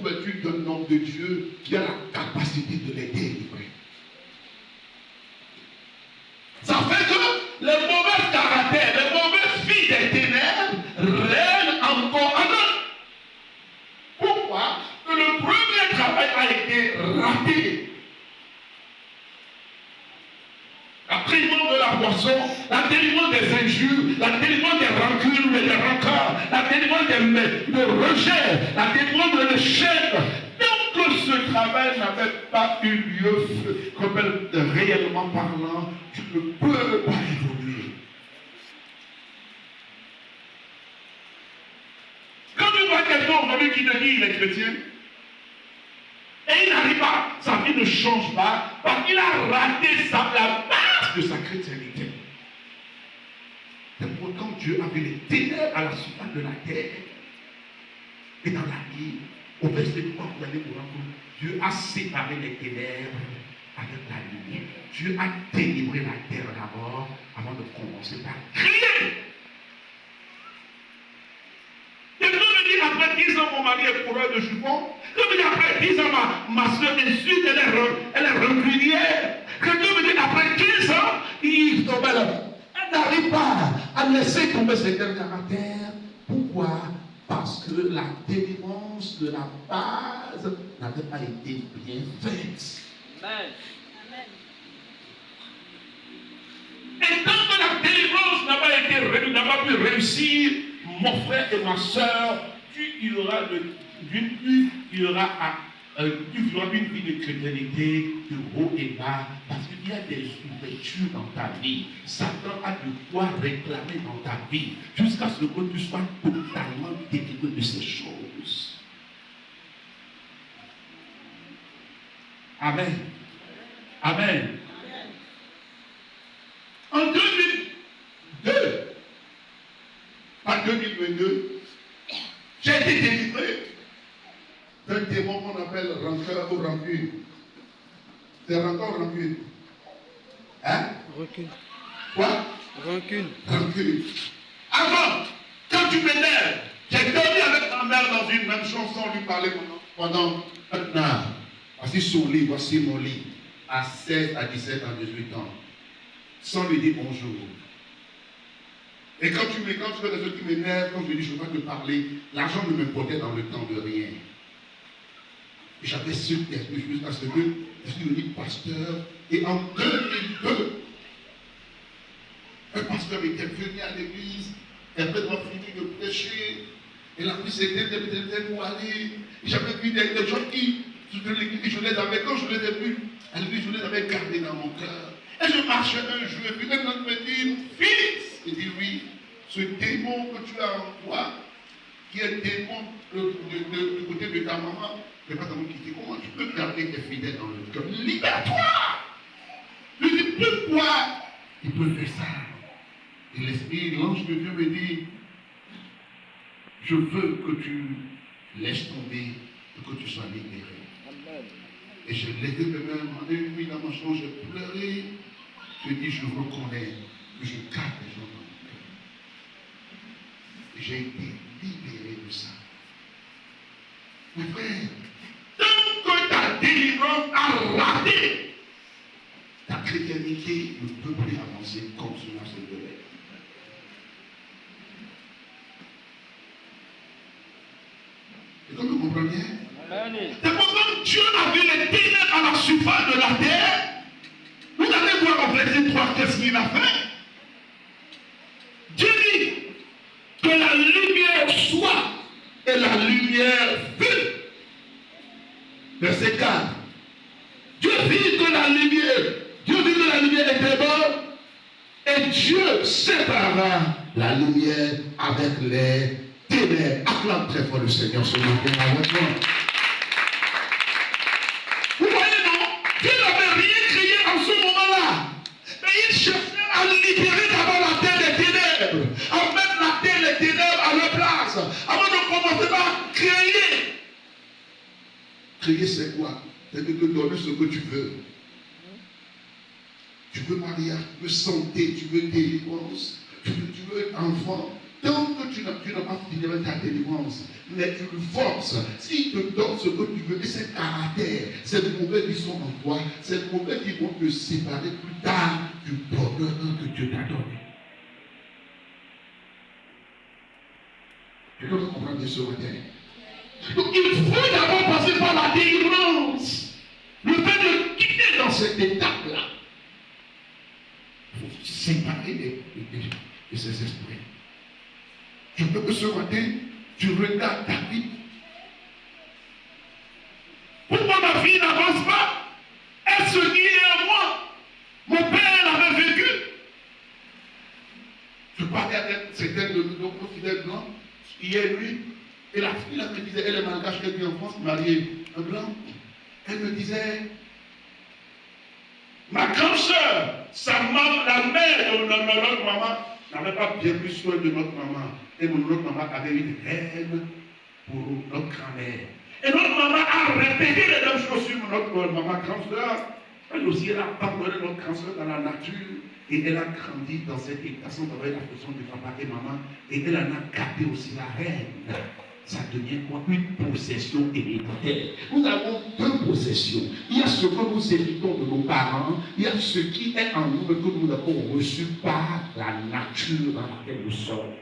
couverture d'un homme de Dieu qui a la capacité de les délivrer. Ça fait que les mauvais caractères, les mauvaises filles des ténèbres règnent encore en eux. Pourquoi? Que le premier travail a été raté. La délivrance de la boisson, la délivrance des injures, la délivrance des rancunes et des rancœurs, la délivrance des rejets, la délivrance de l'échec. Tant que ce travail n'avait pas eu lieu, comme réellement parlant, tu ne peux pas évoluer. Quand tu vois quelqu'un aujourd'hui qui te dit qu'il est chrétien, et il n'arrive pas, sa vie ne change pas, parce qu'il a raté la base de sa chrétienté. C'est pourtant Dieu a vu les ténèbres à la surface de la terre. Et dans la vie, au verset 3, vous allez vous rendre compte, Dieu a séparé les ténèbres avec la lumière. Dieu a délivré la terre d'abord, avant de commencer par crier. Et Dieu me dit, après 10 ans, mon mari est coureur de jupons. Dieu me dit, après 10 ans, ma soeur insulte, elle est rancunière. Que Dieu me dit, après 15 ans, elle n'arrive pas à laisser tomber ses caractères. Pourquoi? Parce que la délivrance de la base n'avait pas été bien faite. Amen. Et tant que la délivrance n'a pas pu réussir, mon frère et ma soeur, tu auras une vie de chrétienté de haut et bas, parce qu'il y a des ouvertures dans ta vie. Satan a de quoi réclamer dans ta vie, jusqu'à ce que tu sois totalement délivré de ces choses. Amen. Amen. En 2002, en 2022, j'ai été délivré d'un démon qu'on appelle rancœur ou rancune. C'est rancœur ou rancune? Hein? Rancune. Quoi? Rancune. Rancune. Avant, quand tu m'énerves, j'ai dormi avec ma mère dans une même chambre sans lui parler pendant un an. Voici son lit, voici mon lit. À 16, à 17, à 18 ans. Sans lui dire bonjour. Et quand tu fais des choses qui m'énervent, quand je dis je ne veux pas te parler, l'argent ne m'importait dans le temps de rien. Et j'avais ce esprit jusqu'à ce que je suis devenu pasteur. Et en 2002, un pasteur était venu à l'église, et après avoir fini de prêcher, et la pluie s'était pour aller. J'avais vu des gens qui, de l'église, je les avais, quand je les ai vus, à l'église, je les avais gardés dans mon cœur. Et je marchais un jour, et puis un autre me dit, Félix, il dit oui, ce démon que tu as en toi, qui est démon du côté de ta maman, ne pas t'avoir quitté. Comment tu peux garder tes fidèles dans le cœur? Libère-toi! Je dis, pourquoi il peut faire ça? Et l'esprit, l'ange de Dieu me dit, je veux que tu laisses tomber et que tu sois libéré. Amen. Et je l'ai dit de même, en une nuit dans ma chambre, j'ai pleuré. Je dis, je reconnais que je garde les gens dans mon cœur. Et j'ai été libéré de ça. Mes frères, tant que ta délivrance a raté, ta chrétienté ne peut plus avancer comme cela se devait. Et comme vous comprenez, c'est pourquoi Dieu a vu les ténèbres à la surface de la terre. Vous allez voir au verset 3 qu'est-ce qu'il a fait. Dieu dit que la lumière soit et la lumière fut. Verset 4. Dieu vit que la lumière était bonne et Dieu sépara la lumière avec les ténèbres. Acclame très fort le Seigneur ce matin avec moi. Vous voyez non? Dieu n'avait rien créé en ce moment-là. Mais il cherchait à libérer d'abord la terre des ténèbres, à mettre la terre des ténèbres à leur place, avant de commencer par créer. Créer c'est quoi? C'est de te donner ce que tu veux. Tu veux mariage, tu veux santé, tu veux délivrance, tu veux enfant, Tant que tu n'as pas fini avec ta délivrance, mais une force, s'il te donne ce que tu veux, et c'est caractère, c'est mauvais qui sont en toi, c'est mauvais qui vont te séparer plus tard du bonheur que Dieu t'a donné. Je dois comprendre ce matin. Donc il faut d'abord passer par la délivrance. Le fait de quitter dans cette étape-là, il faut séparer de ces esprits. Je veux que ce matin, tu regardes ta vie. Pourquoi ma vie n'avance pas? Est-ce qu'il est à moi? Mon père l'avait vécu. Je parlais avec certains de nos fidèles blancs, hier nuit, et la fille là me disait, elle est malgache, elle vit en France, mariée, un blanc. Elle me disait, ma grande soeur, la mère de notre maman, n'avait pas bien pris soin de notre maman. Et notre maman avait une haine pour notre grand-mère. Et notre maman a répété les mêmes choses sur notre maman grande soeur. Elle aussi, elle a abandonné notre grande soeur dans la nature. Et elle a grandi dans cette éducation avec la façon de papa et maman. Et elle en a capté aussi la haine. Ça devient quoi? Une possession héréditaire. Nous avons deux possessions. Il y a ce que nous héritons de nos parents, il y a ce qui est en nous que nous avons reçu par la nature dans laquelle nous sommes.